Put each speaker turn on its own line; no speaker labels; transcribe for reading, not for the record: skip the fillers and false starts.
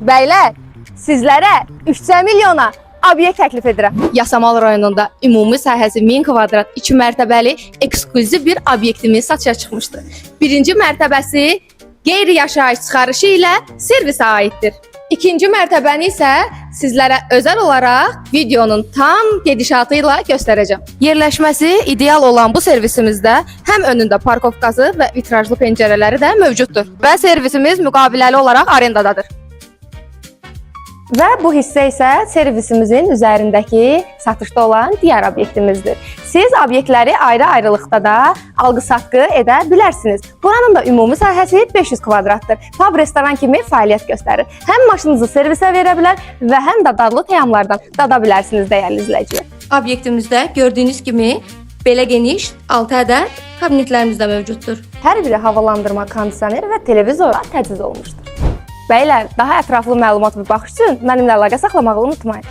Bəylər, sizlərə 300 milyona obyekt təklif edirəm. Yasamal rayonunda ümumi sahəsi 1000 kvadrat 2 mərtəbəli eksklüziv bir obyektimiz satışa çıxmışdı. Birinci mərtəbəsi qeyri-yaşayış çıxarışı ilə servisə aiddir. İkinci mərtəbəni isə sizlərə özəl olaraq videonun tam gedişatı ilə göstərəcəm. Yerləşməsi ideal olan bu servisimizdə həm önündə parkovkası və vitrajlı pəncərələri də mövcuddur və servisimiz müqaviləli olaraq arendadadır. Və bu hissə isə servisimizin üzərindəki satışda olan digər obyektimizdir. Siz obyektləri ayrı-ayrılıqda da alqı-satqı edə bilərsiniz. Buranın da ümumi sahəsi 500 kvadratdır. Pub, restoran kimi fəaliyyət göstərir. Həm maşınınızı servisə verə bilər və həm də dadlı təamlardan dada bilərsiniz dəyərli izləyicilər. Obyektimizdə gördüyünüz kimi belə geniş 6 ədəd kabinetlərimiz də mövcuddur. Hər biri havalandırma, kondisioner və televizora təchiz olunmuşdur. Bəylər, daha ətraflı məlumat və baxış üçün mənimlə əlaqə saxlamağı unutmayın.